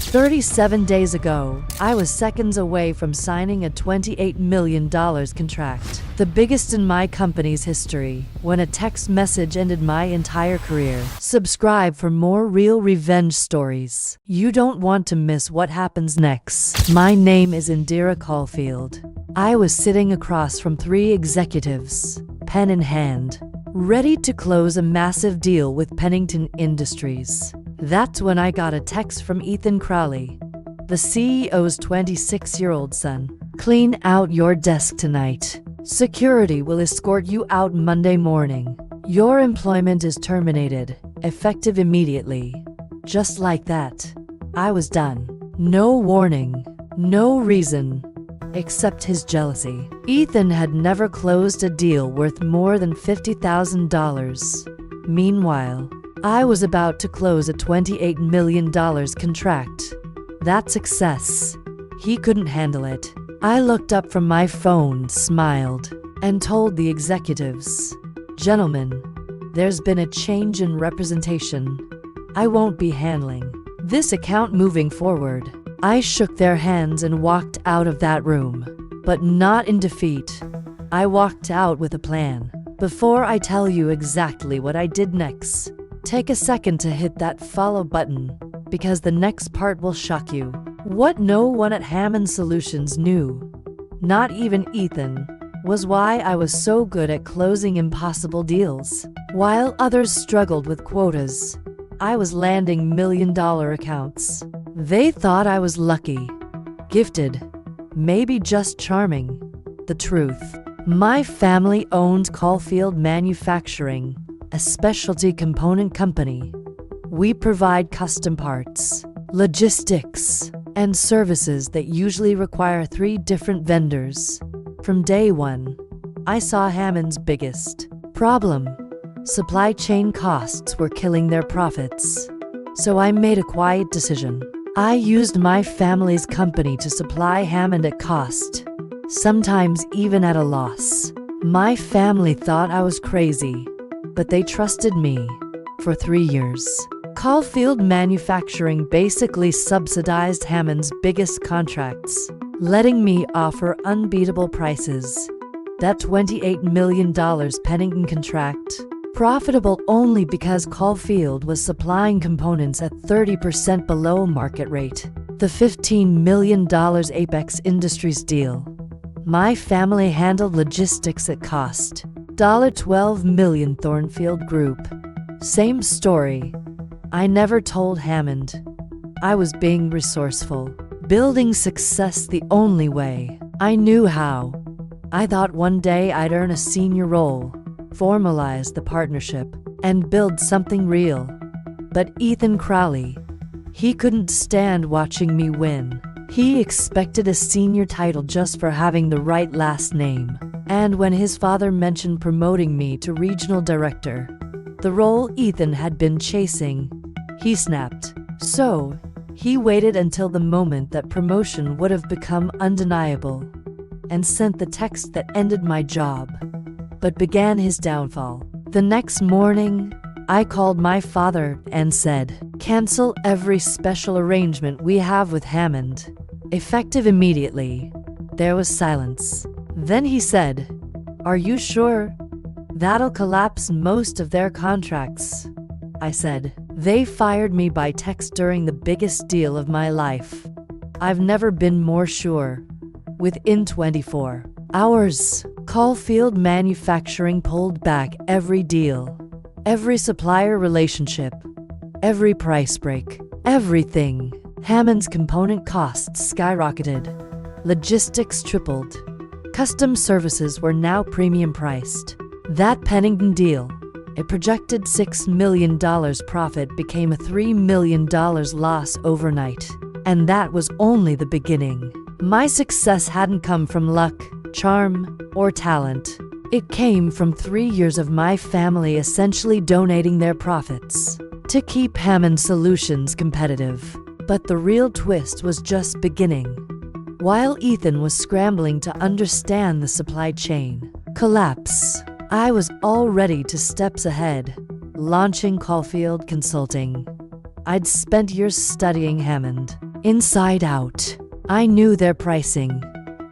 37 days ago, I was seconds away from signing a $28 million contract, the biggest in my company's history, when a text message ended my entire career. Subscribe for more real revenge stories. You don't want to miss what happens next. My name is Indira Caulfield. I was sitting across from 3 executives, pen in hand, ready to close a massive deal with Pennington Industries. That's when I got a text from Ethan Crowley, the CEO's 26-year-old son. "Clean out your desk tonight. Security will escort you out Monday morning. Your employment is terminated, effective immediately." Just like that, I was done. No warning, no reason, except his jealousy. Ethan had never closed a deal worth more than $50,000. Meanwhile, I was about to close a $28 million contract. That success, he couldn't handle it. I looked up from my phone, smiled, and told the executives, "Gentlemen, there's been a change in representation. I won't be handling this account moving forward." I shook their hands and walked out of that room, but not in defeat. I walked out with a plan. Before I tell you exactly what I did next, take a second to hit that follow button, because the next part will shock you. What no one at Hammond Solutions knew, not even Ethan, was why I was so good at closing impossible deals. While others struggled with quotas, I was landing million-dollar accounts. They thought I was lucky, gifted, maybe just charming. The truth: my family owned Caulfield Manufacturing, a specialty component company. We provide custom parts, logistics, and services that usually require 3 different vendors. From day one, I saw Hammond's biggest problem: supply chain costs were killing their profits. So I made a quiet decision. I used my family's company to supply Hammond at cost, sometimes even at a loss. My family thought I was crazy, but they trusted me. For 3 years, Caulfield Manufacturing basically subsidized Hammond's biggest contracts, letting me offer unbeatable prices. That $28 million Pennington contract, profitable only because Caulfield was supplying components at 30% below market rate. The $15 million Apex Industries deal, my family handled logistics at cost. $12 million Thornfield Group, same story. I never told Hammond. I was being resourceful, building success the only way I knew how. I thought one day I'd earn a senior role, formalize the partnership, and build something real. But Ethan Crowley, he couldn't stand watching me win. He expected a senior title just for having the right last name. And when his father mentioned promoting me to regional director, the role Ethan had been chasing, he snapped. So, he waited until the moment that promotion would have become undeniable, and sent the text that ended my job, but began his downfall. The next morning, I called my father and said, "Cancel every special arrangement we have with Hammond, effective immediately." There was silence. Then he said, "Are you sure? That'll collapse most of their contracts." I said, "They fired me by text during the biggest deal of my life. I've never been more sure." Within 24 hours, Caulfield Manufacturing pulled back every deal, every supplier relationship, every price break, everything. Hammond's component costs skyrocketed, logistics tripled, custom services were now premium priced. That Pennington deal, a projected $6 million profit, became a $3 million loss overnight. And that was only the beginning. My success hadn't come from luck, charm, or talent. It came from 3 years of my family essentially donating their profits to keep Hammond Solutions competitive. But the real twist was just beginning. While Ethan was scrambling to understand the supply chain collapse, I was already 2 steps ahead, launching Caulfield Consulting. I'd spent years studying Hammond, inside out. I knew their pricing,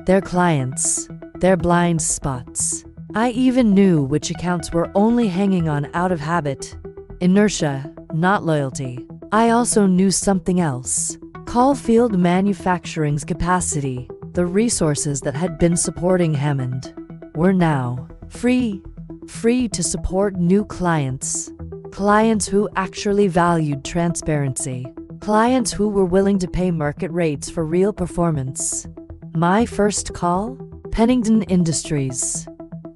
their clients, their blind spots. I even knew which accounts were only hanging on out of habit, inertia, not loyalty. I also knew something else. Caulfield Manufacturing's capacity, the resources that had been supporting Hammond, were now free to support new clients who actually valued transparency, clients who were willing to pay market rates for real performance. My first call? Pennington Industries.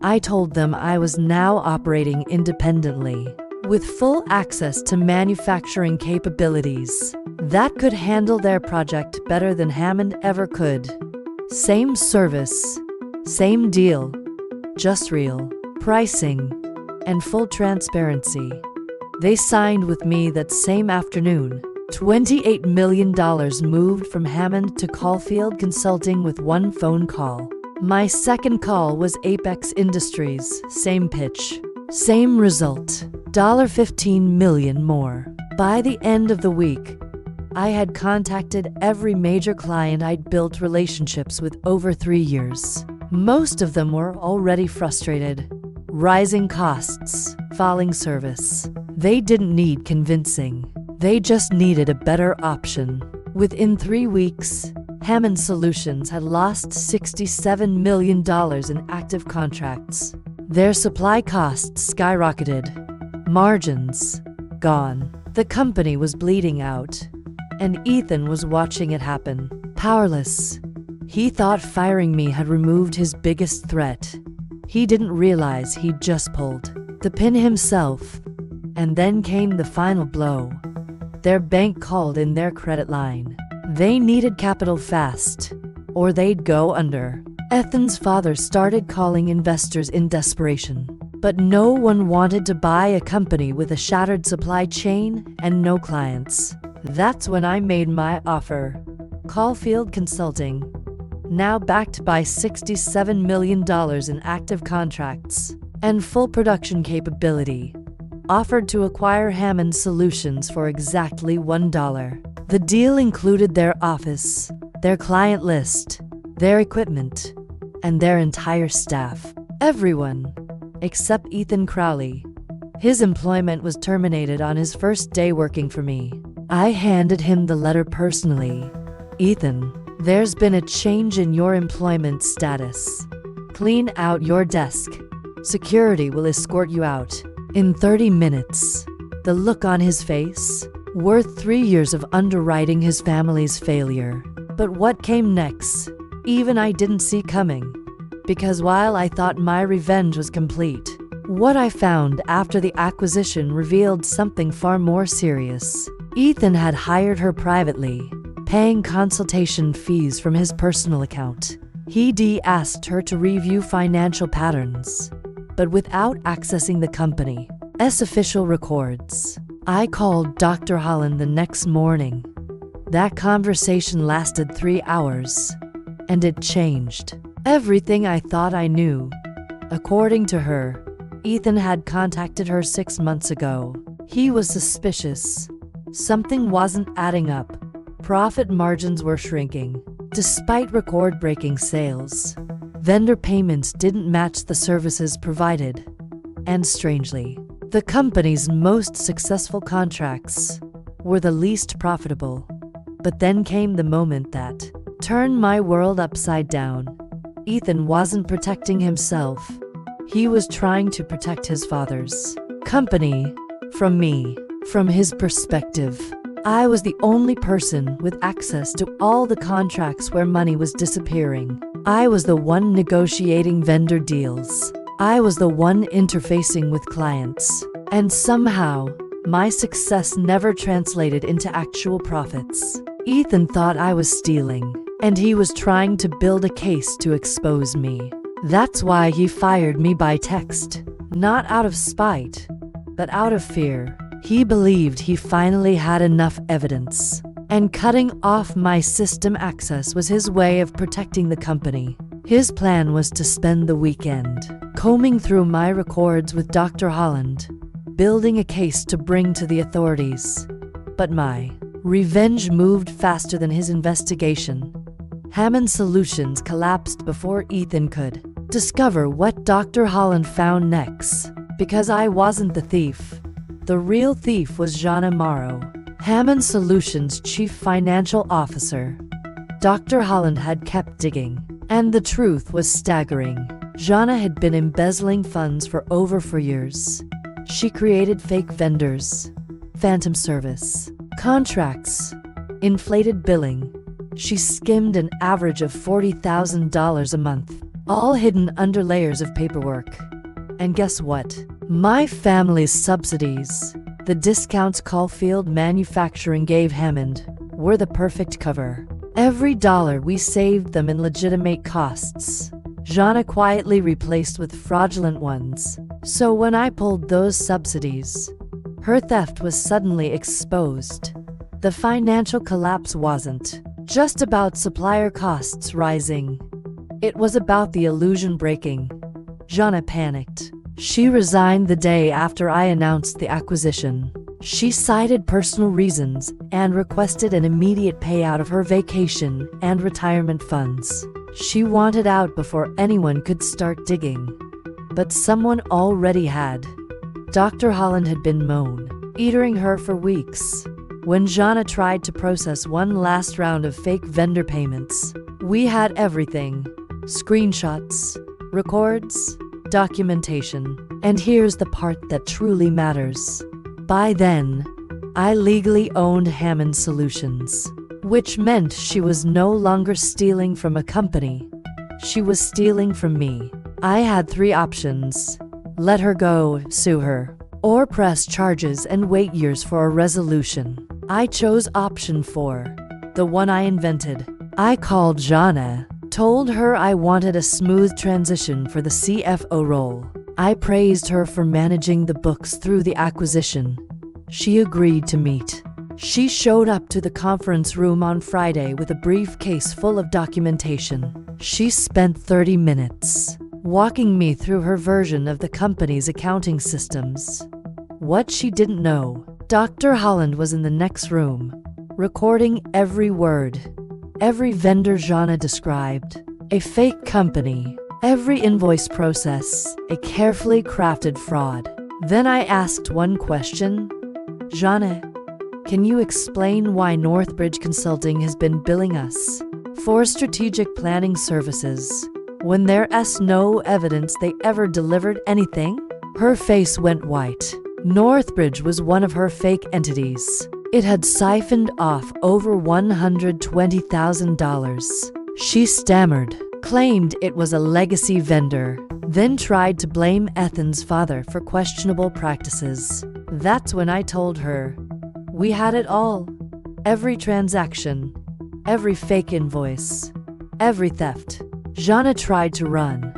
I told them I was now operating independently, with full access to manufacturing capabilities that could handle their project better than Hammond ever could. Same service, same deal, just real pricing and full transparency. They signed with me that same afternoon. $28 million moved from Hammond to Caulfield Consulting with one phone call. My second call was Apex Industries, same pitch, same result, $15 million more. By the end of the week, I had contacted every major client I'd built relationships with over 3 years. Most of them were already frustrated. Rising costs, falling service. They didn't need convincing. They just needed a better option. Within 3 weeks, Hammond Solutions had lost $67 million in active contracts. Their supply costs skyrocketed. Margins gone. The company was bleeding out, and Ethan was watching it happen. Powerless. He thought firing me had removed his biggest threat. He didn't realize he'd just pulled the pin himself. And then came the final blow. Their bank called in their credit line. They needed capital fast, or they'd go under. Ethan's father started calling investors in desperation. But no one wanted to buy a company with a shattered supply chain and no clients. That's when I made my offer. Caulfield Consulting, now backed by $67 million in active contracts and full production capability, offered to acquire Hammond Solutions for exactly $1. The deal included their office, their client list, their equipment, and their entire staff. Everyone, except Ethan Crowley. His employment was terminated on his first day working for me. I handed him the letter personally. Ethan, there's been a change in your employment status. Clean out your desk. Security will escort you out in 30 minutes. The look on his face, worth 3 years of underwriting his family's failure. But what came next, even I didn't see coming. Because while I thought my revenge was complete, what I found after the acquisition revealed something far more serious. Ethan had hired her privately, paying consultation fees from his personal account. He'd asked her to review financial patterns, but without accessing the company's official records. I called Dr. Holland the next morning. That conversation lasted 3 hours, and it changed everything I thought I knew. According to her, Ethan had contacted her 6 months ago. He was suspicious. Something wasn't adding up. Profit margins were shrinking, despite record-breaking sales. Vendor payments didn't match the services provided. And strangely, the company's most successful contracts were the least profitable. But then came the moment that turned my world upside down. Ethan wasn't protecting himself. He was trying to protect his father's company from me. From his perspective, I was the only person with access to all the contracts where money was disappearing. I was the one negotiating vendor deals. I was the one interfacing with clients. And somehow, my success never translated into actual profits. Ethan thought I was stealing, and he was trying to build a case to expose me. That's why he fired me by text. Not out of spite, but out of fear. He believed he finally had enough evidence, and cutting off my system access was his way of protecting the company. His plan was to spend the weekend combing through my records with Dr. Holland, building a case to bring to the authorities. But my revenge moved faster than his investigation. Hammond Solutions collapsed before Ethan could discover what Dr. Holland found next. Because I wasn't the thief. The real thief was Jana Morrow, Hammond Solutions' chief financial officer. Dr. Holland had kept digging, and the truth was staggering. Jana had been embezzling funds for over 4 years. She created fake vendors, phantom service, contracts, inflated billing. She skimmed an average of $40,000 a month, all hidden under layers of paperwork. And guess what? My family's subsidies, the discounts Caulfield Manufacturing gave Hammond, were the perfect cover. Every dollar we saved them in legitimate costs, Jana quietly replaced with fraudulent ones. So when I pulled those subsidies, her theft was suddenly exposed. The financial collapse wasn't just about supplier costs rising. It was about the illusion breaking. Jana panicked. She resigned the day after I announced the acquisition. She cited personal reasons and requested an immediate payout of her vacation and retirement funds. She wanted out before anyone could start digging. But someone already had. Dr. Holland had been monitoring her for weeks. When Jana tried to process one last round of fake vendor payments, we had everything: screenshots, records, documentation. And here's the part that truly matters. By then, I legally owned Hammond Solutions, which meant she was no longer stealing from a company. She was stealing from me. I had 3 options: let her go, sue her, or press charges and wait years for a resolution. I chose option 4, the one I invented. I called Jana, told her I wanted a smooth transition for the CFO role. I praised her for managing the books through the acquisition. She agreed to meet. She showed up to the conference room on Friday with a briefcase full of documentation. She spent 30 minutes walking me through her version of the company's accounting systems. What she didn't know, Dr. Holland was in the next room, recording every word, every vendor Jana described, a fake company, every invoice process, a carefully crafted fraud. Then I asked one question: Jana, can you explain why Northbridge Consulting has been billing us for strategic planning services when there's no evidence they ever delivered anything? Her face went white. Northbridge was one of her fake entities. It had siphoned off over $120,000. She stammered, claimed it was a legacy vendor, then tried to blame Ethan's father for questionable practices. That's when I told her, we had it all. Every transaction, every fake invoice, every theft. Jana tried to run,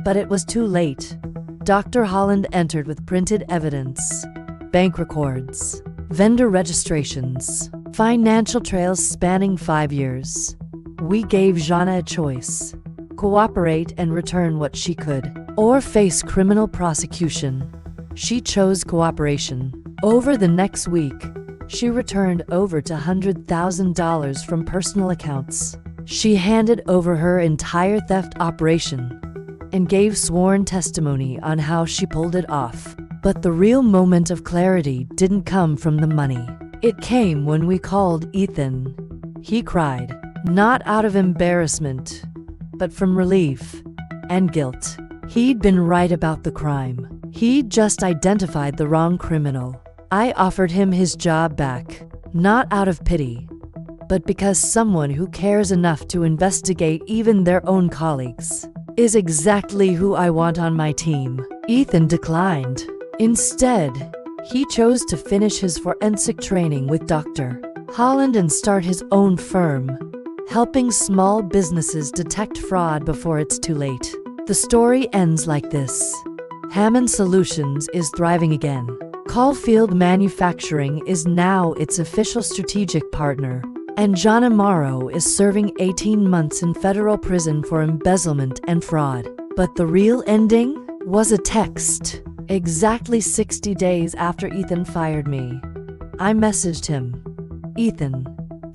but it was too late. Dr. Holland entered with printed evidence, bank records, vendor registrations, financial trails spanning 5 years. We gave Jana a choice: cooperate and return what she could, or face criminal prosecution. She chose cooperation. Over the next week, she returned over $100,000 from personal accounts. She handed over her entire theft operation and gave sworn testimony on how she pulled it off. But the real moment of clarity didn't come from the money. It came when we called Ethan. He cried, not out of embarrassment, but from relief and guilt. He'd been right about the crime. He'd just identified the wrong criminal. I offered him his job back, not out of pity, but because someone who cares enough to investigate even their own colleagues is exactly who I want on my team. Ethan declined. Instead, he chose to finish his forensic training with Dr. Holland and start his own firm, helping small businesses detect fraud before it's too late. The story ends like this. Hammond Solutions is thriving again. Caulfield Manufacturing is now its official strategic partner, and Jana Morrow is serving 18 months in federal prison for embezzlement and fraud. But the real ending was a text. Exactly 60 days after Ethan fired me, I messaged him. Ethan,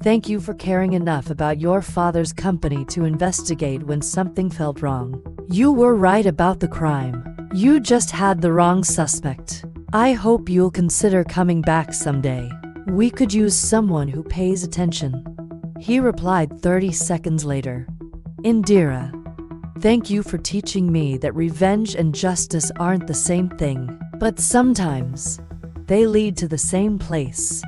thank you for caring enough about your father's company to investigate when something felt wrong. You were right about the crime. You just had the wrong suspect. I hope you'll consider coming back someday. We could use someone who pays attention. He replied 30 seconds later. Indira, thank you for teaching me that revenge and justice aren't the same thing, but sometimes they lead to the same place.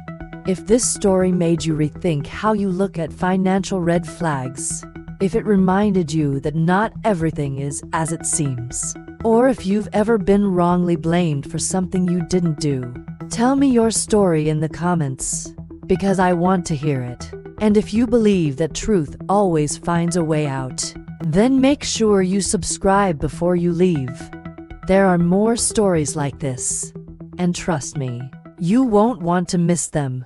If this story made you rethink how you look at financial red flags, if it reminded you that not everything is as it seems, or if you've ever been wrongly blamed for something you didn't do, tell me your story in the comments, because I want to hear it. And if you believe that truth always finds a way out, then make sure you subscribe before you leave. There are more stories like this, and trust me, you won't want to miss them.